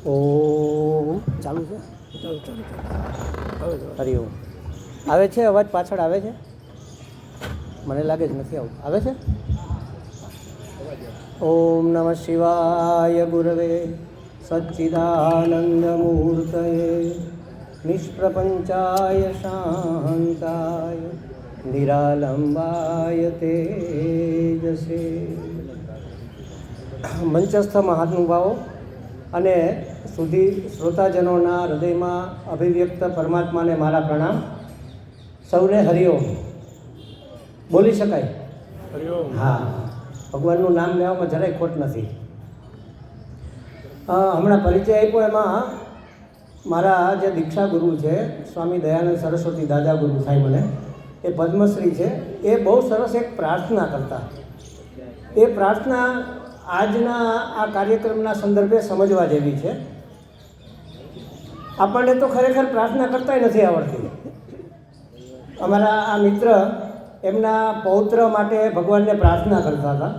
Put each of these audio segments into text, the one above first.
ઓમ ચાલુ છે. હરિઓમ આવે છે અવાજ? પાછળ આવે છે? મને લાગે જ નથી આવતું. આવે છે? ઓમ નમઃ શિવાય ગુરવે સચ્ચિદાનંદ મૂર્તયે નિષ્પ્રપંચાય શાંતાય નિરાલંબાય તેજસે. મંચસ્થ મહાનુભાવો અને સુધી શ્રોતાજનોના હૃદયમાં અભિવ્યક્ત પરમાત્માને મારા પ્રણામ. સૌને હરિઓમ. બોલી શકાય? હરિઓમ. હા, ભગવાનનું નામ લેવામાં જરાય ખોટ નથી. હમણાં પરિચય આપ્યો એમાં મારા જે દીક્ષા ગુરુ છે સ્વામી દયાનંદ સરસ્વતી દાદા ગુરુ થાય મને, એ પદ્મશ્રી છે. એ બહુ સરસ એક પ્રાર્થના કરતા. એ પ્રાર્થના આજના આ કાર્યક્રમના સંદર્ભે સમજવા જેવી છે. આપણને તો ખરેખર પ્રાર્થના કરતાંય નથી આવડતી. અમારા આ મિત્ર એમના પૌત્ર માટે ભગવાનને પ્રાર્થના કરતા હતા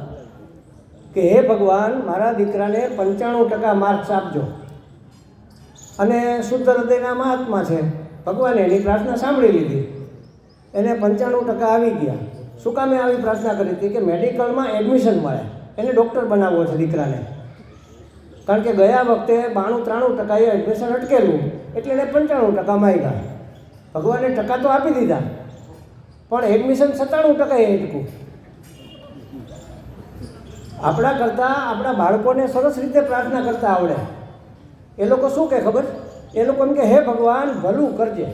કે હે ભગવાન, મારા દીકરાને 95% માર્ક્સ આપજો. અને શુદ્ધ હૃદયના મહાત્મા છે, ભગવાને એની પ્રાર્થના સાંભળી લીધી. એને 95% આવી ગયા. શું કામે આવી પ્રાર્થના કરી હતી? કે મેડિકલમાં એડમિશન મળે, એને ડૉક્ટર બનાવવો છે દીકરાને. કારણ કે ગયા વખતે 92-93% એડમિશન અટકેલું, એટલે એને 95% માંગ્યા. ભગવાને ટકા તો આપી દીધા, પણ એડમિશન 97% અટકું. આપણા કરતાં આપણા બાળકોને સરસ રીતે પ્રાર્થના કરતા આવડે. એ લોકો શું કહે ખબર? એ લોકો એમ કે હે ભગવાન, ભલું કરજે.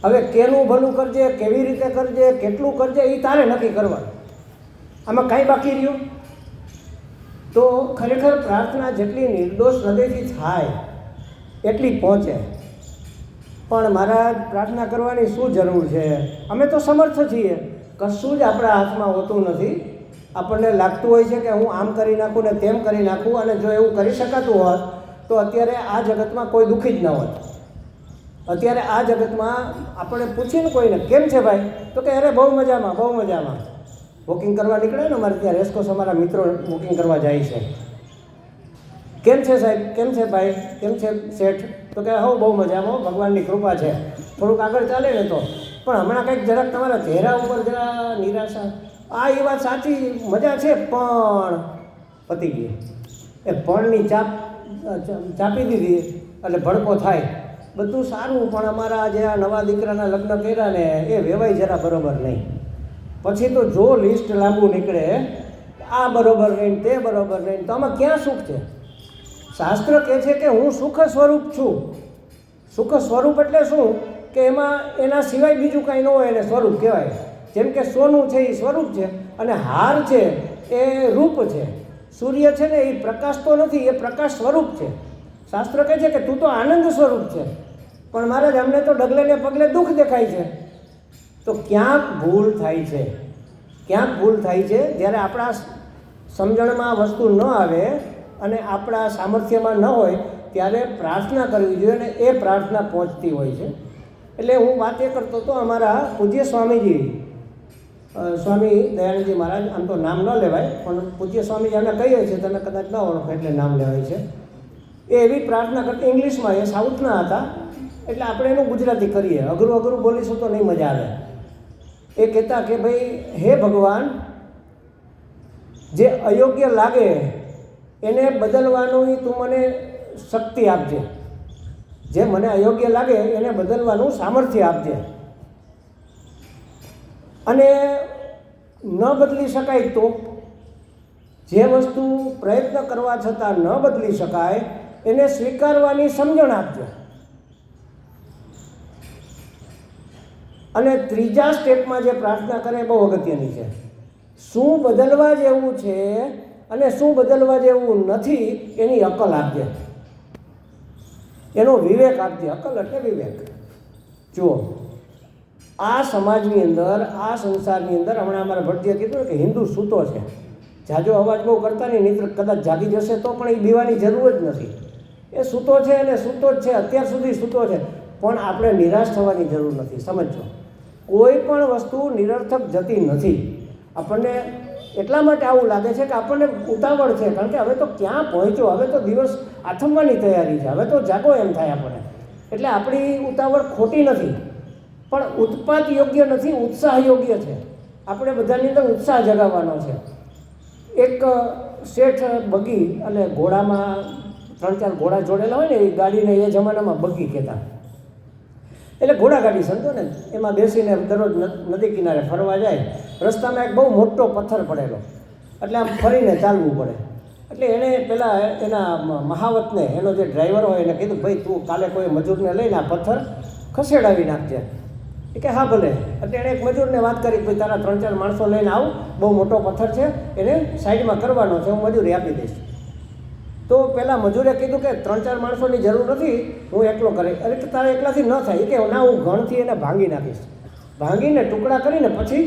હવે કેનું ભલું કરજે, કેવી રીતે કરજે, કેટલું કરજે, એ તારે નક્કી કરવાનું. આમાં કાંઈ બાકી રહ્યું? તો ખરેખર પ્રાર્થના જેટલી નિર્દોષ હૃદયથી થાય એટલી પહોંચે. પણ મારા પ્રાર્થના કરવાની શું જરૂર છે? અમે તો સમર્થ છીએ, કશું જ આપણા હાથમાં હોતું નથી. આપણને લાગતું હોય છે કે હું આમ કરી નાખું ને તેમ કરી નાખું, અને જો એવું કરી શકાતું હોત તો અત્યારે આ જગતમાં કોઈ દુઃખી જ ન હોત. અત્યારે આ જગતમાં આપણે પૂછીને કોઈને કેમ છે ભાઈ, તો કે અરે બહુ મજામાં, બહુ મજામાં. વોકિંગ કરવા નીકળે ને અમારે ત્યાં રેસકોર્સ, અમારા મિત્રો વોકિંગ કરવા જાય છે. કેમ છે સાહેબ? કેમ છે ભાઈ? કેમ છે શેઠ? તો કે હો બહુ મજામાં, ભગવાનની કૃપા છે. થોડુંક આગળ ચાલે ને તો. પણ હમણાં કંઈક જરાક તમારા ચહેરા ઉપર જરા નિરાશા. આ એ વાત સાચી, મજા છે પણ પતી ગઈ. એ પણની ચાપી દીધી એટલે ભડકો થાય. બધું સારું, પણ અમારા જે આ નવા દીકરાના લગ્ન કર્યા ને એ વેવાય જરા બરોબર નહીં. પછી તો જો લિસ્ટ લાંબુ નીકળે, આ બરોબર નહીં, તે બરોબર નહીં, તો આમાં ક્યાં સુખ છે? શાસ્ત્ર કહે છે કે હું સુખ સ્વરૂપ છું. સુખ સ્વરૂપ એટલે શું? કે એમાં એના સિવાય બીજું કાંઈ ન હોય, એને સ્વરૂપ કહેવાય. જેમ કે સોનું છે એ સ્વરૂપ છે, અને હાર છે એ રૂપ છે. સૂર્ય છે ને એ પ્રકાશ તો નથી, એ પ્રકાશ સ્વરૂપ છે. શાસ્ત્ર કહે છે કે તું તો આનંદ સ્વરૂપ છે, પણ મહારાજ અમને તો ડગલે ને પગલે દુઃખ દેખાય છે. તો ક્યાંક ભૂલ થાય છે, ક્યાંક ભૂલ થાય છે. જ્યારે આપણા સમજણમાં વસ્તુ ન આવે અને આપણા સામર્થ્યમાં ન હોય ત્યારે પ્રાર્થના કરવી જોઈએ, અને એ પ્રાર્થના પહોંચતી હોય છે. એટલે હું વાત એ કરતો હતો, અમારા પૂજ્ય સ્વામીજી, સ્વામી દયાનંદજી મહારાજ, આમ તો નામ ન લેવાય પણ પૂજ્ય સ્વામીજી અમે કહીએ છીએ, તમે કદાચ ન ઓળખો એટલે નામ લેવાય છે. એ એવી પ્રાર્થના કરતી ઇંગ્લિશમાં, એ સાઉથના હતા, એટલે આપણે એનું ગુજરાતી કરીએ. અઘરું અઘરું બોલીશું તો નહીં મજા આવે. એ કહેતા કે ભાઈ, હે ભગવાન, જે અયોગ્ય લાગે એને બદલવાનું તું મને શક્તિ આપજે. જે મને અયોગ્ય લાગે એને બદલવાનું સામર્થ્ય આપજે. અને ન બદલી શકાય તો, જે વસ્તુ પ્રયત્ન કરવા છતાં ન બદલી શકાય એને સ્વીકારવાની સમજણ આપજો. અને ત્રીજા સ્ટેપમાં જે પ્રાર્થના કરે એ બહુ અગત્યની છે. શું બદલવા જેવું છે અને શું બદલવા જેવું નથી એની અકલ આપજે, એનો વિવેક આપજે. અકલ એટલે વિવેક. જુઓ, આ સમાજની અંદર, આ સંસારની અંદર, હમણાં અમારા ભટ્ટીએ કીધું કે હિન્દુ સૂતો છે. જાજો અવાજ બહુ કરતા નહીં, નહીં કદાચ જાગી જશે તો પણ એ બીવાની જરૂર જ નથી. એ સૂતો છે અને સૂતો જ છે, અત્યાર સુધી સૂતો છે. પણ આપણે નિરાશ થવાની જરૂર નથી. સમજો, કોઈ પણ વસ્તુ નિરર્થક જતી નથી. આપણને એટલા માટે આવું લાગે છે કે આપણને ઉતાવળ છે, કારણ કે હવે તો ક્યાં પહોંચ્યો, હવે તો દિવસ આથમવાની તૈયારી છે, હવે તો જાગો એમ થાય આપણને. એટલે આપણી ઉતાવળ ખોટી નથી, પણ ઉત્પાદ યોગ્ય નથી, ઉત્સાહ યોગ્ય છે. આપણે બધાની અંદર ઉત્સાહ જગાવવાનો છે. એક શેઠ બગી અને ઘોડામાં 3-4 ઘોડા જોડેલા હોય ને, એ ગાડીને એ જમાનામાં બગી કહેતા. એટલે ઘોડાગાડી સમજો ને, એમાં બેસીને દરરોજ નદી કિનારે ફરવા જાય. રસ્તામાં એક બહુ મોટો પથ્થર પડેલો, એટલે આમ ફરીને ચાલવું પડે. એટલે એણે પેલા એના મહાવતને, એનો જે ડ્રાઈવર હોય એને કીધું, ભાઈ તું કાલે કોઈ મજૂરને લઈને આ પથ્થર ખસેડાવી નાખજે. એ કે હા ભલે. એટલે એણે એક મજૂરને વાત કરી, ભાઈ તારા 3-4 માણસો લઈને આવું, બહુ મોટો પથ્થર છે, એને સાઈડમાં કરવાનો છે, હું મજૂરી આપી દઈશ. તો પેલા મજૂરે કીધું કે 3-4 માણસોની જરૂર નથી, હું એકલો કરી. અરે કે તારે એકલાથી ન થાય. એ કે ના, હું ઘણથી એને ભાંગી નાખીશ, ભાંગીને ટુકડા કરીને પછી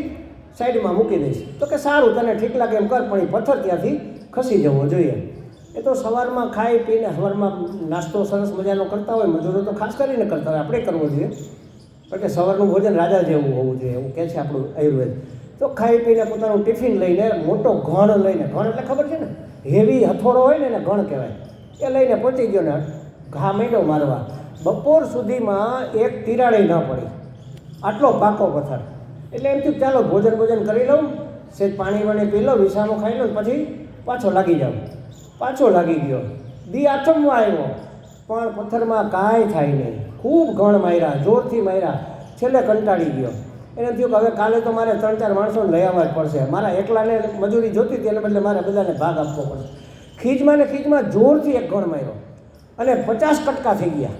સાઈડમાં મૂકી દઈશ. તો કે સારું, તને ઠીક લાગે એમ કર, પણ એ પથ્થર ત્યાંથી ખસી જવો જોઈએ. એ તો સવારમાં ખાઈ પીને સવારમાં નાસ્તો સરસ મજાનો કરતા હોય, મજૂરો તો ખાસ કરીને કરતા હોય, આપણે કરવો જોઈએ, કારણ કે સવારનું ભોજન રાજા જેવું હોવું જોઈએ, એવું કહે છે આપણું આયુર્વેદ. તો ખાઈ પીને પોતાનું ટિફિન લઈને, મોટો ઘણ લઈને, ઘણ એટલે ખબર છે ને, હેવી હથોડો હોય ને એને ઘણ કહેવાય, એ લઈને પહોંચી ગયો ને ઘા માંડ્યો મારવા. બપોર સુધીમાં એક તિરાડે ન પડી, આટલો પાકો પથ્થર. એટલે એમ થયું ચાલો ભોજન કરી લઉં, સેજ પાણી વાણી પી લઉં, વિસામો ખાઈ લઉં, પછી પાછો લાગી જાઉં. પાછો લાગી ગયો, દી આથમવા આવ્યો, પણ પથ્થરમાં કાંઈ થાય નહીં. ખૂબ ઘણ માર્યા, જોરથી માર્યા, છેલ્લે કંટાળી ગયો. એને થયું કે હવે કાલે તો મારે 3-4 માણસોને લઈ આવવા જ પડશે, મારા એકલાને મજૂરી જોતી હતી, એને બદલે મારે બધાને ભાગ આપવો પડશે. ખીજમાં ને ખીજમાં જોરથી એક ઘણ માર્યો અને 50 કટકા થઈ ગયા.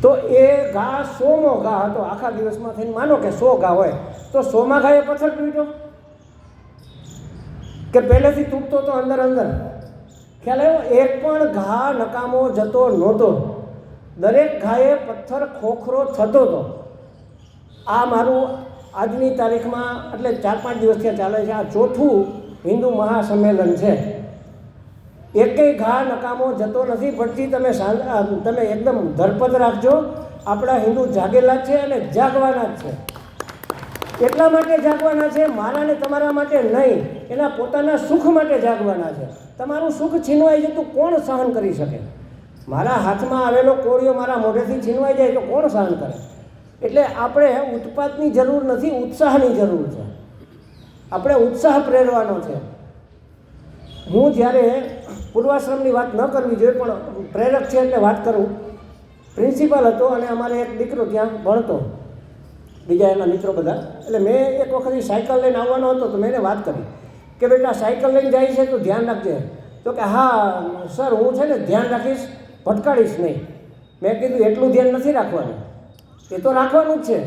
તો એ ઘા 100મો ઘા હતો આખા દિવસમાં થઈને. માનો કે 100 ઘા હોય તો 100મા ઘાએ પથ્થર તૂટ્યો કે પહેલેથી તૂટતો તો અંદર ખ્યાલ આવ્યો? એક પણ ઘા નકામો જતો નહોતો, દરેક ઘાએ પથ્થર ખોખરો થતો હતો. આ મારું આજની તારીખમાં, એટલે 4-5 દિવસથી ચાલે છે, આ 4થું હિન્દુ મહાસંમેલન છે. એકેય ઘા નકામો જતો નથી. પછી તમે એકદમ ધરપત રાખજો, આપણા હિન્દુ જાગેલા છે અને જાગવાના જ છે. એટલા માટે જાગવાના છે, મારા ને તમારા માટે નહીં, એના પોતાના સુખ માટે જાગવાના છે. તમારું સુખ છીનવાઈ જતું કોણ સહન કરી શકે? મારા હાથમાં આવેલો કોળિયો મારા મોઢેથી છીનવાઈ જાય તો કોણ સહન કરે? એટલે આપણે ઉત્પાદની જરૂર નથી, ઉત્સાહની જરૂર છે. આપણે ઉત્સાહ પ્રેરવાનો છે. હું જ્યારે પૂર્વાશ્રમની વાત ન કરવી જોઈએ, પણ પ્રેરક છે એટલે વાત કરું. પ્રિન્સિપાલ હતો અને અમારે એક દીકરો ત્યાં ભણતો, બીજા એના મિત્રો બધા. એટલે મેં એક વખત સાયકલ લઈને આવવાનો હતો, તો મેં એને વાત કરી કે બેટા સાયકલ લઈને જાય છે તો ધ્યાન રાખજે. તો કે હા સર, હું છે ને ધ્યાન રાખીશ, ભટકાડીશ નહીં. મેં કીધું એટલું ધ્યાન નથી રાખવાનું, એ તો રાખવાનું જ છે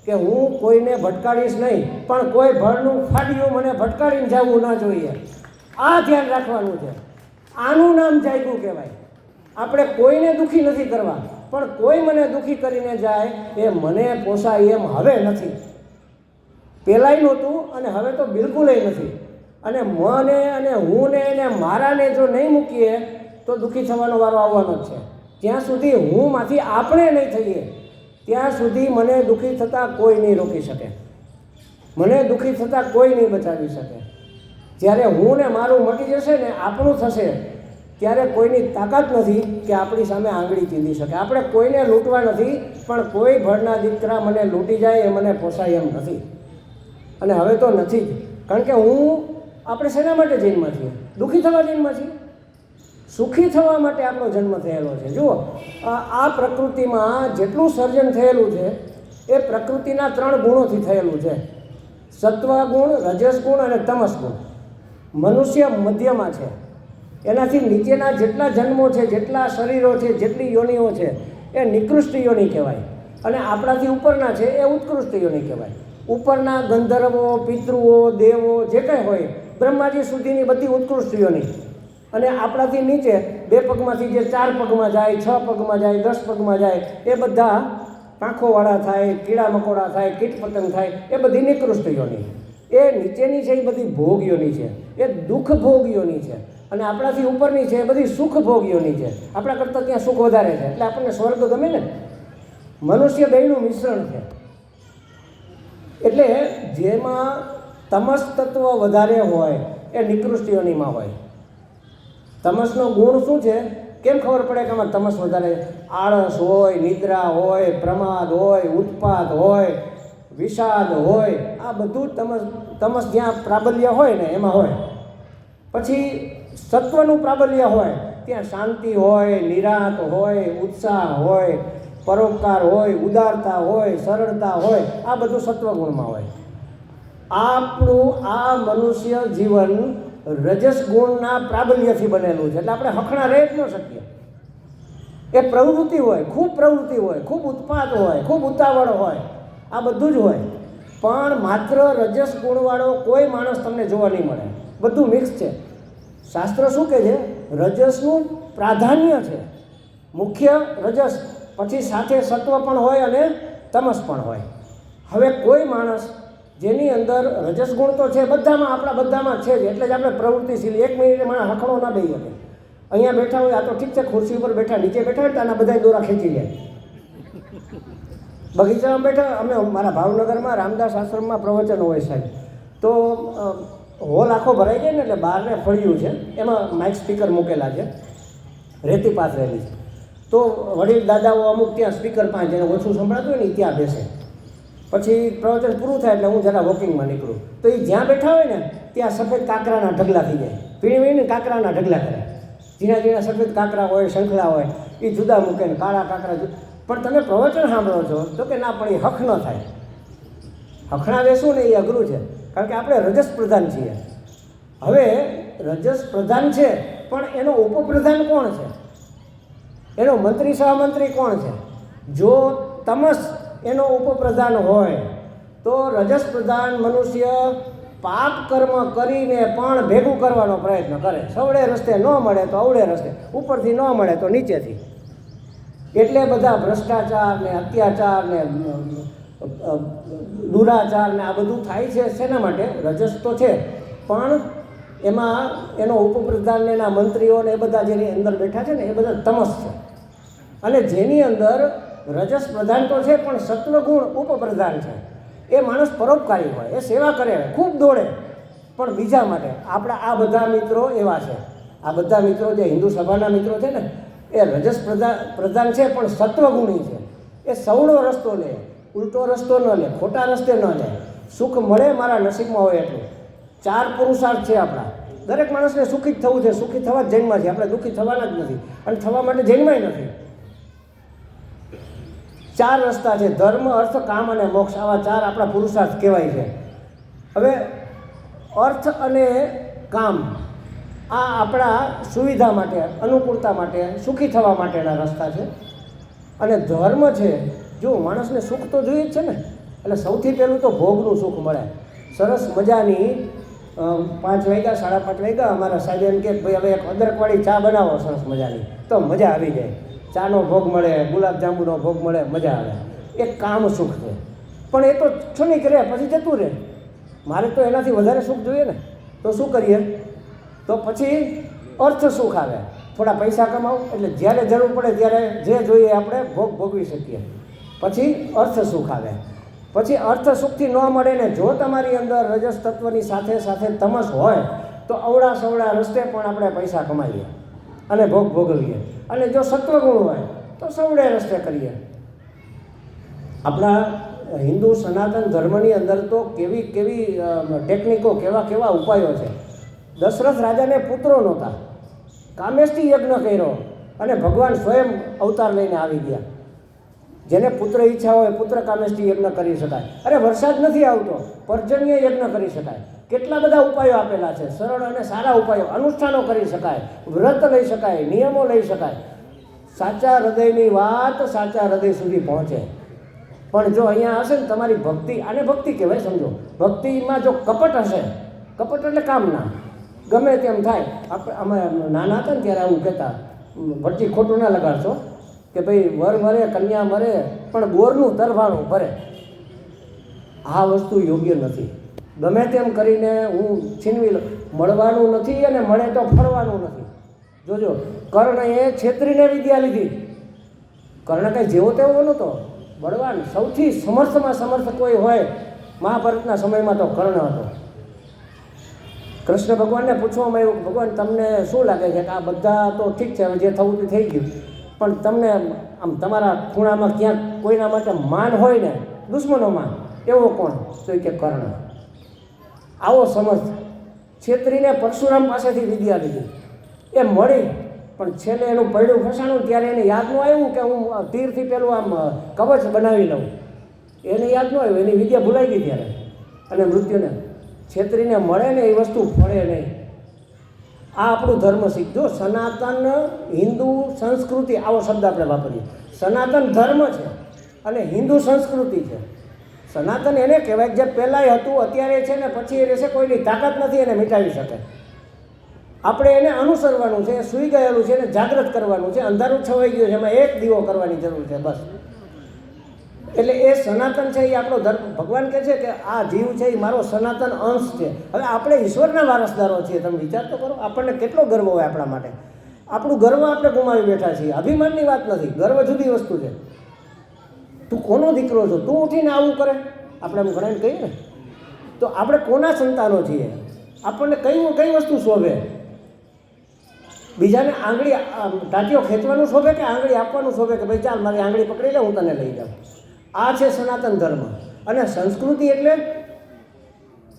કે હું કોઈને ભટકાડીશ નહીં, પણ કોઈ ભળનું ફાડ્યું મને ભટકાડીને જવું ના જોઈએ, આ ધ્યાન રાખવાનું છે. આનું નામ જાગ્યું કહેવાય. આપણે કોઈને દુઃખી નથી કરવા, પણ કોઈ મને દુઃખી કરીને જાય એ મને પોસાય એમ હવે નથી. પહેલાંય નહોતું અને હવે તો બિલકુલય નથી. અને મને અને હું ને એને મારાને જો નહીં મૂકીએ તો દુઃખી થવાનો વારો આવવાનો જ છે. જ્યાં સુધી હુંમાંથી આપણે નહીં થઈએ ત્યાં સુધી મને દુઃખી થતાં કોઈ નહીં રોકી શકે, મને દુઃખી થતાં કોઈ નહીં બચાવી શકે. જ્યારે હું ને મારું મટી જશે ને, આપણું થશે, ત્યારે કોઈની તાકાત નથી કે આપણી સામે આંગળી ચીંધી શકે. આપણે કોઈને લૂંટવા નથી, પણ કોઈ ભળના દીકરા મને લૂંટી જાય એ મને પોસાય એમ નથી. અને હવે તો નથી જ, કારણ કે આપણે શેના માટે જન્મ છીએ? દુઃખી થવા જન્મ છીએ? સુખી થવા માટે આપણો જન્મ થયેલો છે. જુઓ, આ પ્રકૃતિમાં જેટલું સર્જન થયેલું છે એ પ્રકૃતિના 3 ગુણોથી થયેલું છે: સત્વગુણ, રજસગુણ અને તમસગુણ. મનુષ્ય મધ્યમાં છે. એનાથી નીચેના જેટલા જન્મો છે, જેટલા શરીરો છે, જેટલી યોનિઓ છે એ નિકૃષ્ટ યોનિ કહેવાય, અને આપણાથી ઉપરના છે એ ઉત્કૃષ્ટ યોનિ કહેવાય. ઉપરના ગંધર્વો, પિતૃઓ, દેવો જે કંઈ હોય, બ્રહ્માજી સુધીની બધી ઉત્કૃષ્ટ યોનિ. અને આપણાથી નીચે 2 પગમાંથી જે 4 પગમાં જાય, 6 પગમાં જાય, 10 પગમાં જાય, એ બધા પાંખોવાળા થાય, કીડા મકોડા થાય, કીટ પતંગ થાય, એ બધી નિકૃષ્ટ યોનિ. એ નીચેની છે એ બધી ભોગ યોનિ છે, એ દુઃખ ભોગ યોનિ છે. અને આપણાથી ઉપરની છે એ બધી સુખ ભોગ યોનિ છે. આપણા કરતાં ત્યાં સુખ વધારે છે, એટલે આપણને સ્વર્ગ ગમે ને. મનુષ્ય બેયનું મિશ્રણ છે. એટલે જેમાં તમસ તત્વ વધારે હોય એ નિકૃષ્ટ યોનિમાં હોય. તમસનો ગુણ શું છે? કેમ ખબર પડે કે આમાં તમસ વધારે? આળસ હોય, નિદ્રા હોય, પ્રમાદ હોય, ઉત્પાત હોય, વિષાદ હોય, આ બધું તમસ જ્યાં પ્રાબલ્ય હોય ને એમાં હોય. પછી સત્વનું પ્રાબલ્ય હોય ત્યાં શાંતિ હોય, નિરાંત હોય, ઉત્સાહ હોય, પરોપકાર હોય, ઉદારતા હોય, સરળતા હોય, આ બધું સત્વગુણમાં હોય. આપણું આ મનુષ્ય જીવન રજસ ગુણના પ્રાબલ્યથી બનેલું છે, એટલે આપણે હખણા રહી જ ન શકીએ. એ પ્રવૃત્તિ હોય, ખૂબ ઉત્પાત હોય, ખૂબ ઉતાવળ હોય, આ બધું જ હોય. પણ માત્ર રજસ ગુણવાળો કોઈ માણસ તમને જોવા નહીં મળે, બધું મિક્સ છે. શાસ્ત્ર શું કહે છે? રજસનું પ્રાધાન્ય છે, મુખ્ય રજસ, પછી સાથે સત્વ પણ હોય અને તમસ પણ હોય. હવે કોઈ માણસ જેની અંદર રજસ ગુણ તો છે બધામાં, આપણા બધામાં છે જ, એટલે જ આપણે પ્રવૃત્તિશીલ. 1 મિનિટે માણસ હખણો ના બેસી શકે. અહીંયા બેઠા હોય, આ તો ઠીક છે ખુરશી ઉપર બેઠા, નીચે બેઠા હોય તો આના બધા દોરા ખેંચી જાય. બગીચામાં બેઠા, અમે મારા ભાવનગરમાં રામદાસ આશ્રમમાં પ્રવચન હોય સાહેબ, તો હોલ આખો ભરાઈ જાય ને એટલે બહારને ફળિયું છે, એમાં માઇક સ્પીકર મૂકેલા છે, રેતી પાથરેલી છે. તો વડીલ દાદાઓ અમુક ત્યાં સ્પીકર પાસે જેને ઓછું સંભળાતું હોય ને એ ત્યાં બેસે. પછી પ્રવચન પૂરું થાય એટલે હું જરા વોકિંગમાં નીકળું, તો એ જ્યાં બેઠા હોય ને ત્યાં સફેદ કાંકરાના ઢગલા થઈ જાય. વીણીને કાંકરાના ઢગલા કરે. ઝીણા ઝીણા સફેદ કાંકરા હોય, શંખલા હોય, એ જુદા મૂકે ને કાળા કાંકરા જુદા. પણ તમે પ્રવચન સાંભળો છો તો કે ના, પણ એ હખ ન થાય. હખણા બેસવું ને એ અઘરું છે, કારણ કે આપણે રજસ પ્રધાન છીએ. હવે રજસ પ્રધાન છે, પણ એનો ઉપપ્રધાન કોણ છે? એનો મંત્રી સહમંત્રી કોણ છે? જો તમસ એનો ઉપપ્રધાન હોય તો રજસ પ્રધાન મનુષ્ય પાપ કર્મ કરીને પણ ભેગું કરવાનો પ્રયત્ન કરે. સવડે રસ્તે ન મળે તો અવળે રસ્તે, ઉપરથી ન મળે તો નીચેથી. એટલે બધા ભ્રષ્ટાચાર ને અત્યાચાર ને દુરાચાર ને આ બધું થાય છે. શેના માટે? રજસ તો છે, પણ એમાં એનો ઉપપ્રધાન ને એના મંત્રીઓ ને એ બધા જેની અંદર બેઠા છે ને એ બધા તમસ છે. અને જેની અંદર રજસ પ્રધાન તો છે પણ સત્વગુણ ઉપપ્રધાન છે, એ માણસ પરોપકારી હોય, એ સેવા કરે, ખૂબ દોડે, પણ બીજા માટે. આપણા આ બધા મિત્રો એવા છે. આ બધા મિત્રો જે હિન્દુ સભાના મિત્રો છે ને, એ રજસ પ્રધાન છે પણ સત્વગુણી છે. એ સવળો રસ્તો લે, ઉલટો રસ્તો ન લે, ખોટા રસ્તે ન લે. સુખ મળે મારા નસીબમાં હોય એટલું. 4 પુરુષાર્થ છે આપણા. દરેક માણસને સુખી જ થવું છે, સુખી થવા જ જન્મ છે. આપણે દુઃખી થવાના જ નથી, અને થવા માટે જન્માય નથી. 4 રસ્તા છે: ધર્મ, અર્થ, કામ અને મોક્ષ. આવા 4 આપણા પુરુષાર્થ કહેવાય છે. હવે અર્થ અને કામ આ આપણા સુવિધા માટે, અનુકૂળતા માટે, સુખી થવા માટેના રસ્તા છે. અને ધર્મ છે, જો માણસને સુખ તો જોઈએ જ છે ને, એટલે સૌથી પહેલું તો ભોગનું સુખ મળે. સરસ મજાની 5 વાગ્યા, 5:30 વાગ્યા, અમારા સાહેબ એમ કે ભાઈ હવે એક અદરકવાળી ચા બનાવો સરસ મજાની, તો મજા આવી જાય. ચાનો ભોગ મળે, ગુલાબજાંબુનો ભોગ મળે, મજા આવે. એ કામ સુખ છે. પણ એ તો ક્ષણિક રહે, પછી જતું રહે. મારે તો એનાથી વધારે સુખ જોઈએ ને, તો શું કરીએ? તો પછી અર્થ સુખ આવે. થોડા પૈસા કમાવો એટલે જ્યારે જરૂર પડે ત્યારે જે જોઈએ આપણે ભોગવી શકીએ. પછી અર્થ સુખ આવે. પછી અર્થ સુખથી ન મળે ને, જો તમારી અંદર રજસ તત્વની સાથે સાથે તમસ હોય તો અવળા સવળા રસ્તે પણ આપણે પૈસા કમાઈએ અને ભોગવીએ. અને જો સત્વગુણ હોય તો સવળે રસ્તે કરીએ. આપણા હિન્દુ સનાતન ધર્મની અંદર તો કેવી ટેકનિકો, કેવા ઉપાયો છે. દશરથ રાજાને પુત્રો નહોતા, કામેષ્ટી યજ્ઞ કર્યો અને ભગવાન સ્વયં અવતાર લઈને આવી ગયા. જેને પુત્ર ઈચ્છા હોય પુત્ર કામેષ્ટી યજ્ઞ કરી શકાય. અરે વરસાદ નથી આવતો, પર્જન્ય યજ્ઞ કરી શકાય. કેટલા બધા ઉપાયો આપેલા છે, સરળ અને સારા ઉપાયો. અનુષ્ઠાનો કરી શકાય, વ્રત લઈ શકાય, નિયમો લઈ શકાય. સાચા હૃદયની વાત સાચા હૃદય સુધી પહોંચે. પણ જો અહીંયા હશે ને તમારી ભક્તિ, આને ભક્તિ કહેવાય સમજો. ભક્તિમાં જો કપટ હશે, કપટ એટલે કામના, ગમે તેમ થાય. આપણે અમે નાના હતા ને ત્યારે આવું કહેતા, ભટજી ખોટું ના લગાડશો, કે ભાઈ વર મરે, કન્યા મરે, પણ બોરનું તરભાણું ભરે. આ વસ્તુ યોગ્ય નથી. ગમે તેમ કરીને હું છીનવી લઉં, મળવાનું નથી અને મળે તો ફરવાનું નથી. જોજો, કર્ણએ છેતરીને વિદ્યા લીધી. કર્ણ કંઈ જેવો તેવો નહોતો, બળવાન. સૌથી સમર્થમાં સમર્થ કોઈ હોય મહાભારતના સમયમાં તો કર્ણ હતો. કૃષ્ણ ભગવાનને પૂછવામાં આવ્યું, ભગવાન તમને શું લાગે છે કે આ બધા તો ઠીક છે, હવે જે થવું તે થઈ ગયું, પણ તમને આમ તમારા ખૂણામાં ક્યાંક કોઈના માટે માન હોય ને, દુશ્મનો માન, એવો કોણ? તો એ કે કર્ણ. આવો સમર્થ છેતરીને પરશુરામ પાસેથી વિદ્યા લીધી, એ મળી, પણ છેલ્લે એનું પૈડું ફસાણું ત્યારે એને યાદ ન આવ્યું કે હું તીરથી પેલું આમ કવચ બનાવી લઉં. એને યાદ ન આવ્યું, એની વિદ્યા ભૂલાઈ ગઈ ત્યારે. અને મૃત્યુને છેતરીને મળે ને એ વસ્તુ ફળે નહીં. આ આપણું ધર્મ શીખ. જો સનાતન હિન્દુ સંસ્કૃતિ, આવો શબ્દ આપણે વાપરીએ, સનાતન ધર્મ છે અને હિન્દુ સંસ્કૃતિ છે. સનાતન એને કહેવાય જે પહેલાંય હતું, અત્યારે છે ને પછી એ રહેશે. કોઈની તાકાત નથી એને મિટાવી શકે. આપણે એને અનુસરવાનું છે, સૂઈ ગયેલું છે એને જાગૃત કરવાનું છે. અંધારું છવાઈ ગયું છે, એમાં એક દીવો કરવાની જરૂર છે, બસ. એટલે એ સનાતન છે, એ આપણો ધર્મ. ભગવાન કહે છે કે આ જીવ છે એ મારો સનાતન અંશ છે. હવે આપણે ઈશ્વરના વારસદારો છીએ. તમે વિચાર તો કરો, આપણને કેટલો ગર્વ હોય આપણા માટે. આપણું ગર્વ આપણે ગુમાવી બેઠા છીએ. અભિમાનની વાત નથી, ગર્વ જુદી વસ્તુ છે. તું કોનો દીકરો છો, તું ઉઠીને આવું કરે, આપણે એમ ઘણાને કહીએ ને, તો આપણે કોના સંતાનો છીએ? આપણને કઈ વસ્તુ શોભે? બીજાને આંગળી ટાંટીઓ ખેંચવાનું શોભે કે આંગળી આપવાનું શોભે કે ભાઈ ચાલ મારી આંગળી પકડી લે, હું તને લઈ જાઉં? આ છે સનાતન ધર્મ. અને સંસ્કૃતિ એટલે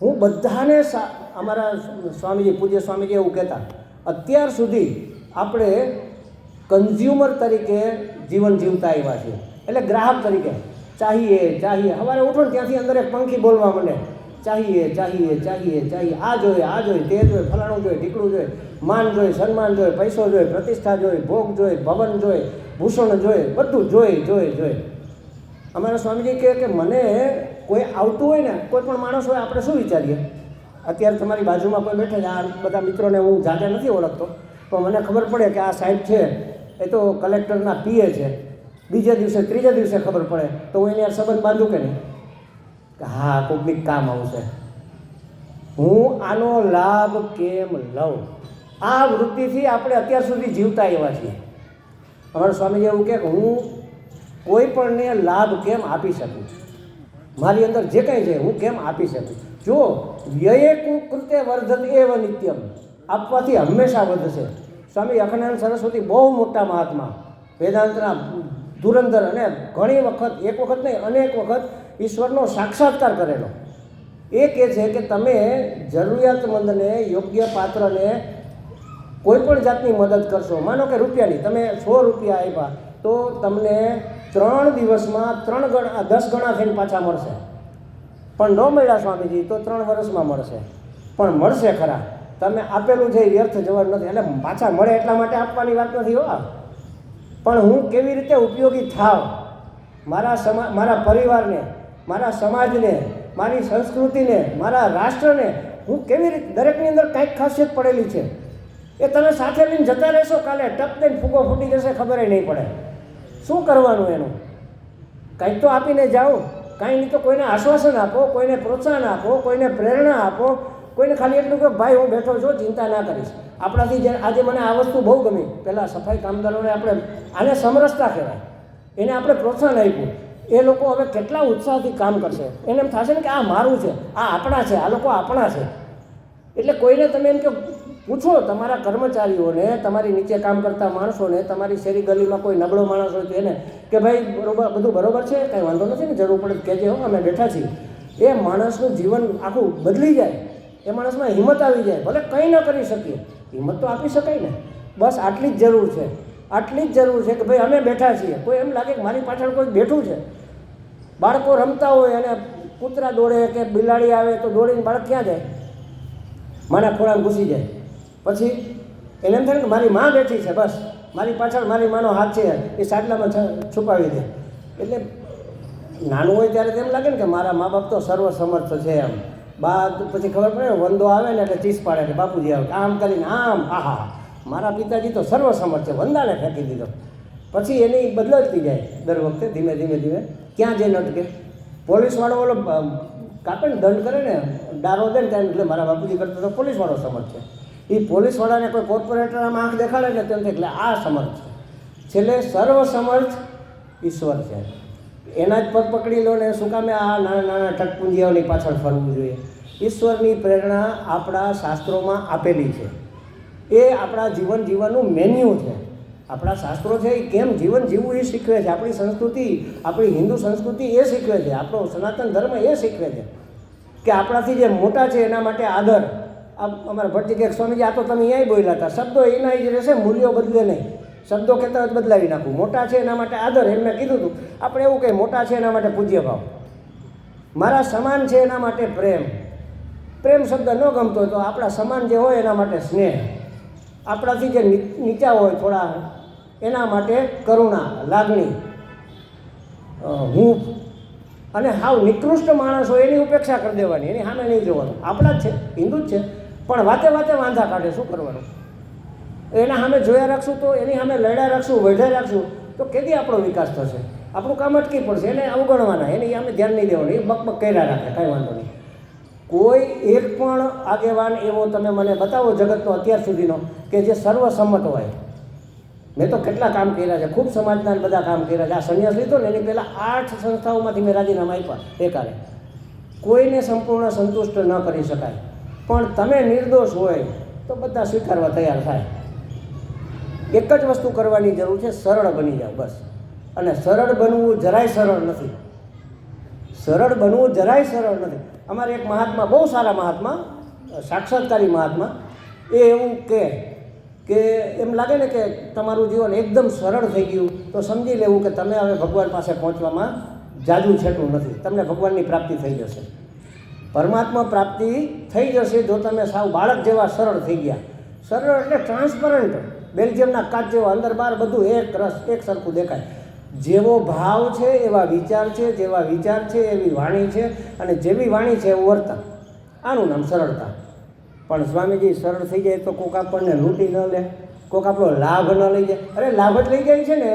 હું બધાને અમારા સ્વામીજી, પૂજ્ય સ્વામીજી એવું કહેતા, અત્યાર સુધી આપણે કન્ઝ્યુમર તરીકે જીવન જીવતા આવ્યા છીએ. એટલે ગ્રાહક તરીકે ચાહીએ સવારે ઉઠો ને ત્યાંથી અંદર એક પંખી બોલવા માંડે, ચાહીએ, આ જોઈએ, તે જોઈએ, ફલાણું જોઈએ, ઢીકડું જોઈએ, માન જોઈએ, સન્માન જોઈએ, પૈસો જોઈએ, પ્રતિષ્ઠા જોઈએ, ભોગ જોઈએ, ભવન જોઈએ, ભૂષણ જોઈએ, બધું જોઈએ. અમારા સ્વામીજી કહે કે મને કોઈ આવતું હોય ને, કોઈ પણ માણસ હોય, આપણે શું વિચારીએ? અત્યારે તમારી બાજુમાં કોઈ બેઠે છે, આ બધા મિત્રોને હું જાતે નથી ઓળખતો, પણ મને ખબર પડે કે આ સાહેબ છે એ તો કલેક્ટરના પીએ છે. બીજે દિવસે, ત્રીજા દિવસે ખબર પડે તો હું એને સંબંધ બાંધું કે નહીં? કે હા, કોઈક કામ આવશે. હું આનો લાભ કેમ લઉં? આ વૃત્તિથી આપણે અત્યાર સુધી જીવતા એવા છીએ. અમારા સ્વામીજી એવું કહે કે હું કોઈ પણને લાભ કેમ આપી શકું, મારી અંદર જે કંઈ છે હું કેમ આપી શકું? જો વ્યયે કૃતે વર્ધત એવ નિત્યમ, આપવાથી હંમેશા વધશે. સ્વામી અખંડાનંદ સરસ્વતી બહુ મોટા મહાત્મા, વેદાંતના ધુરંધર, અને ઘણી વખત, એક વખત નહીં અનેક વખત ઈશ્વરનો સાક્ષાત્કાર કરેલો. એ કહે છે કે તમે જરૂરિયાતમંદને, યોગ્ય પાત્રને કોઈ પણ જાતની મદદ કરશો, માનો કે રૂપિયાની, તમે 100 રૂપિયા આપ્યા તો તમને 3 દિવસમાં 10 ગણા થઈને પાછા મળશે. પણ ન મળ્યા સ્વામીજી તો 3 વર્ષમાં મળશે. પણ મળશે ખરા. તમે આપેલું છે એ વ્યર્થ જવાનું નથી. એટલે પાછા મળે એટલા માટે આપવાની વાત નથી હો. પણ હું કેવી રીતે ઉપયોગી થાવ, મારા પરિવારને, મારા સમાજને, મારી સંસ્કૃતિને, મારા રાષ્ટ્રને, હું કેવી રીતે, દરેકની અંદર કંઈક ખાસિયત પડેલી છે. એ તમે સાથે લઈને જતા રહેશો, કાલે ટપ દઈને ફૂગો ફૂટી જશે, ખબર નહીં પડે. શું કરવાનું એનું? કંઈક તો આપીને જાઓ. કાંઈ નહીં તો કોઈને આશ્વાસન આપો, કોઈને પ્રોત્સાહન આપો, કોઈને પ્રેરણા આપો, કોઈને ખાલી એટલું કે ભાઈ હું બેઠો છું, ચિંતા ના કરીશ. આપણાથી આજે મને આ વસ્તુ બહુ ગમી. પહેલાં સફાઈ કામદારોને આપણે આને સમરસતા કહેવાય, એને આપણે પ્રોત્સાહન આપ્યું. એ લોકો હવે કેટલા ઉત્સાહથી કામ કરશે. એને એમ થશે ને કે આ મારું છે, આ આપણા છે, આ લોકો આપણા છે. એટલે કોઈને તમે એમ કે પૂછો, તમારા કર્મચારીઓને, તમારી નીચે કામ કરતા માણસોને, તમારી શેરી ગલીમાં કોઈ નબળો માણસ હોય તો એને કે ભાઈ બધું બરોબર છે, કંઈ વાંધો નથી ને, જરૂર પડે કહેજે હો, અમે બેઠા છીએ. એ માણસનું જીવન આખું બદલી જાય. એ માણસમાં હિંમત આવી જાય. ભલે કંઈ ન કરી શકીએ, હિંમત તો આપી શકાય ને. બસ આટલી જ જરૂર છે. આટલી જ જરૂર છે કે ભાઈ અમે બેઠા છીએ. કોઈ એમ લાગે કે મારી પાછળ કોઈ બેઠું છે. બાળકો રમતા હોય અને કૂતરા દોડે કે બિલાડી આવે તો દોડીને બાળક ક્યાં જાય? માના ખોળામાં ઘૂસી જાય. પછી એને એમ થાય કે મારી માં બેઠી છે, બસ મારી પાછળ મારી માનો હાથ છે, એ સાડલામાં છુપાવી દે. એટલે નાનું હોય ત્યારે તેમ લાગે ને કે મારા મા બાપ તો સર્વસમર્થ છે. એમ બાદ પછી ખબર પડે વંદો આવે ને એટલે ચીસ પાડે કે બાપુજી આવે, આમ કરીને આમ, આહા મારા પિતાજી તો સર્વસમર્થ છે, વંદાને ફેંકી દીધો. પછી એની બદલાતી જાય દર વખતે, ધીમે ધીમે. ક્યાં જઈને અટકે? પોલીસવાળો ઓલો કાપે ને, દંડ કરે ને, ડારો દે ને ત્યાં, એટલે મારા બાપુજી કરતા તો પોલીસવાળો સમર્થ છે. એ પોલીસવાળાને કોઈ કોર્પોરેટર આમ આંખ દેખાડે ને તેમ એટલે આ સમર્થ છે. છેલ્લે સર્વસમર્થ ઈશ્વર છે. એના જ પગ પકડી લો ને શું કામે આ નાના નાના ટકપુંજીઓની પાછળ ફરવું જોઈએ? ઈશ્વરની પ્રેરણા આપણા શાસ્ત્રોમાં આપેલી છે. એ આપણા જીવન જીવવાનું મેન્યુ છે. આપણા શાસ્ત્રો છે એ કેમ જીવન જીવવું એ શીખવે છે. આપણી સંસ્કૃતિ, આપણી હિન્દુ સંસ્કૃતિ એ શીખવે છે. આપણો સનાતન ધર્મ એ શીખવે છે કે આપણાથી જે મોટા છે એના માટે આદર. આ અમારા ભટ્ટજી કે સ્વામીજી આ તો તમે અહીંયા બોલ્યા હતા, શબ્દો એના જ રહેશે, મૂલ્યો બદલે નહીં. શબ્દો કહેતા જ બદલાવી નાખું. મોટા છે એના માટે આદર, એમને કીધું હતું. આપણે એવું કહીએ મોટા છે એના માટે પૂજ્ય ભાવ, મારા સમાન છે એના માટે પ્રેમ. પ્રેમ શબ્દ ન ગમતો હોય તો આપણા સમાન જે હોય એના માટે સ્નેહ, આપણાથી જે નીચા હોય થોડા એના માટે કરુણા, લાગણી, હૂંફ. અને હાવ નિકૃષ્ટ માણસ હોય એની ઉપેક્ષા કરી દેવાની, એની સામે નહીં જોવાનું. આપણા જ છે, હિન્દુ જ છે, પણ વાતે વાતે વાંધા કાઢે, શું કરવાનું? એના સામે જોયા રાખશું તો, એની સામે લડ્યા રાખશું, વઢ્યા રાખશું તો કેદી આપણો વિકાસ થશે? આપણું કામ અટકી પડશે. એને અવગણવાના, એની સામે ધ્યાન નહીં દેવાનું, એ બકબક કર્યા રાખે, કાંઈ વાંધો નહીં. કોઈ એક પણ આગેવાન એવો તમે મને બતાવો જગતનો અત્યાર સુધીનો કે જે સર્વસંમત હોય. મેં તો કેટલા કામ કર્યા છે, ખૂબ સમાજના બધા કામ કર્યા છે. આ સંન્યાસ લીધો ને એની પહેલાં 8 સંસ્થાઓમાંથી મેં રાજીનામા આપ્યા એકારે. કોઈને સંપૂર્ણ સંતુષ્ટ ન કરી શકાય, પણ તમે નિર્દોષ હોય તો બધા સ્વીકારવા તૈયાર થાય. એક જ વસ્તુ કરવાની જરૂર છે, સરળ બની જાઓ બસ. અને સરળ બનવું જરાય સરળ નથી. સરળ બનવું જરાય સરળ નથી. અમારે એક મહાત્મા, બહુ સારા મહાત્મા, સાક્ષાત્કારી મહાત્મા, એ એવું કે એમ લાગે ને કે તમારું જીવન એકદમ સરળ થઈ ગયું તો સમજી લેવું કે તમે હવે ભગવાન પાસે પહોંચવામાં જાજુ છેટું નથી, તમને ભગવાનની પ્રાપ્તિ થઈ જશે, પરમાત્મા પ્રાપ્તિ થઈ જશે જો તમે સાવ બાળક જેવા સરળ થઈ ગયા. સરળ એટલે ટ્રાન્સપરન્ટ, બેલ્જિયમના કાચ જેવા, અંદર બહાર બધું એક રસ, એક સરખું દેખાય. જેવો ભાવ છે એવા વિચાર છે, જેવા વિચાર છે એવી વાણી છે, અને જેવી વાણી છે એવું વર્તન. આનું નામ સરળતા. પણ સ્વામીજી સરળ થઈ જાય તો કોક આપણને લૂંટી ન લે, કોક આપણો લાભ ન લઈ જાય. અરે લાભ જ લઈ જાય છે ને.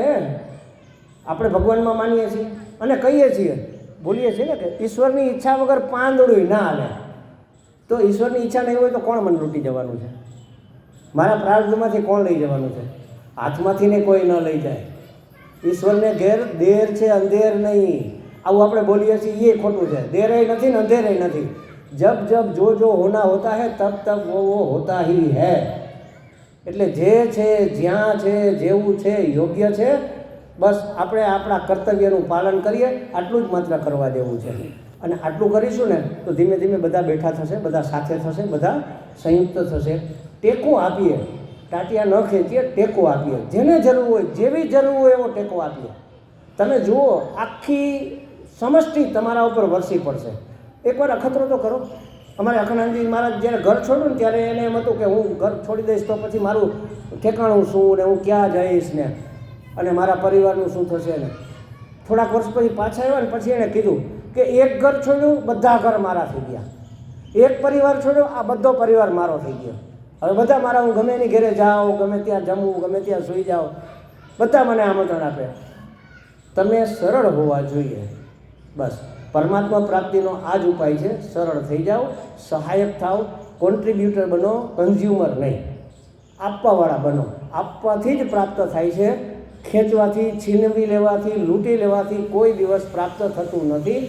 આપણે ભગવાનમાં માનીએ છીએ અને કહીએ છીએ, બોલીએ છીએ ને કે ઈશ્વરની ઈચ્છા વગર પાંદડું ના હાલે. તો ઈશ્વરની ઈચ્છા નહીં હોય તો કોણ મને લૂંટી જવાનું છે? મારા પ્રારબ્ધમાંથી કોણ લઈ જવાનું છે? હાથમાંથી ને કોઈ ન લઈ જાય. ઈશ્વરને ઘેર દેર છે, અંધેર નહીં. આવું આપણે બોલીએ છીએ એ ખોટું છે. દેરેય નથી ને અંધેરેય નથી. જબ જબ જો જો હોના હોતા હૈ તબ તબ વો હોતા હી હૈ. એટલે જે છે, જ્યાં છે, જેવું છે, યોગ્ય છે, બસ આપણે આપણા કર્તવ્યનું પાલન કરીએ, આટલું જ માત્ર કરવા દેવું છે. અને આટલું કરીશું ને તો ધીમે ધીમે બધા બેઠા થશે, બધા સાથે થશે, બધા સંયુક્ત થશે. ટેકો આપીએ, ટાટિયા ન ખેંચીએ, ટેકો આપીએ. જેને જરૂર હોય, જેવી જરૂર હોય એવો ટેકો આપીએ. તમે જુઓ આખી સમષ્ટિ તમારા ઉપર વરસી પડશે. એકવાર અખતરો તો કરો. અમારે અખંડાનંદજી મહારાજ જ્યારે ઘર છોડ્યું ને ત્યારે એને એમ હતું કે હું ઘર છોડી દઈશ તો પછી મારું ઠેકાણું શું ને હું ક્યાં જઈશ ને, અને મારા પરિવારનું શું થશે ને. થોડાક વર્ષ પછી પાછા આવ્યા ને પછી એણે કીધું કે એક ઘર છોડ્યું, બધા ઘર મારા થઈ ગયા. એક પરિવાર છોડ્યો, આ બધો પરિવાર મારો થઈ ગયો. હવે બધા મારા, હું ગમે એની ઘરે જાઉં, ગમે ત્યાં જમવું, ગમે ત્યાં સૂઈ જાઉં, બધા મને આમંત્રણ આપે. તમે સરળ હોવા જોઈએ બસ. પરમાત્મા પ્રાપ્તિનો આ જ ઉપાય છે. સરળ થઈ જાઓ, સહાયક થાવ, કોન્ટ્રીબ્યુટર બનો, કન્ઝ્યુમર નહીં. આપવાવાળા બનો. આપવાથી જ પ્રાપ્ત થાય છે. ખેંચવાથી, છીનવી લેવાથી, લૂંટી લેવાથી કોઈ દિવસ પ્રાપ્ત થતું નથી.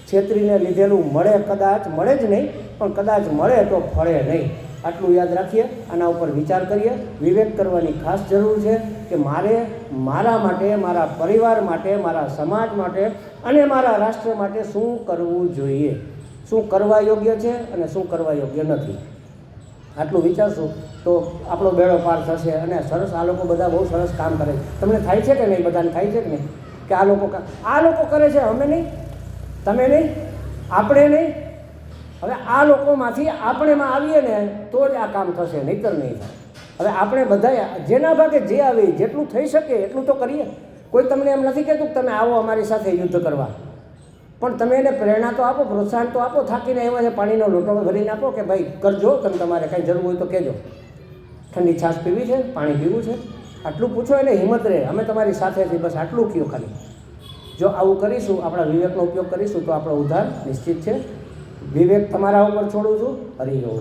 છેતરીને લીધેલું મળે, કદાચ મળે જ નહીં, પણ કદાચ મળે તો ફળે નહીં. આટલું યાદ રાખીએ, આના ઉપર વિચાર કરીએ. વિવેક કરવાની ખાસ જરૂર છે કે મારે મારા માટે, મારા પરિવાર માટે, મારા સમાજ માટે અને મારા રાષ્ટ્ર માટે શું કરવું જોઈએ, શું કરવા યોગ્ય છે અને શું કરવા યોગ્ય નથી. આટલું વિચારશું તો આપણો બેડો પાર થશે. અને સરસ, આ લોકો બધા બહુ સરસ કામ કરે છે. તમને થાય છે કે નહીં? બધાને થાય છે કે નહીં કે આ લોકો કરે છે, અમે નહીં, તમે નહીં, આપણે નહીં? હવે આ લોકોમાંથી આપણેમાં આવીએ ને તો જ આ કામ થશે, નહીંતર નહીં થાય. હવે આપણે બધા જેના ભાગે જે આવે જેટલું થઈ શકે એટલું તો કરીએ. કોઈ તમને એમ નથી કહેતું કે તમે આવો અમારી સાથે યુદ્ધ કરવા, પણ તમે એને પ્રેરણા તો આપો, પ્રોત્સાહન તો આપો. થાકીને એવા છે પાણીનો લોટો ભરીને આપો કે ભાઈ કરજો, તમે તમારે કાંઈ જરૂર હોય તો કહેજો. ઠંડી છાશ પીવી છે, પાણી પીવું છે, આટલું પૂછો એને હિંમત રહે. અમે તમારી સાથે છીએ, બસ આટલું કહો ખાલી. જો આવું કરીશું, આપણા વિવેકનો ઉપયોગ કરીશું તો આપણો ઉદ્ધાર નિશ્ચિત છે. વિવેક તમારા ઉપર છોડું છું. હરિ ઓમ.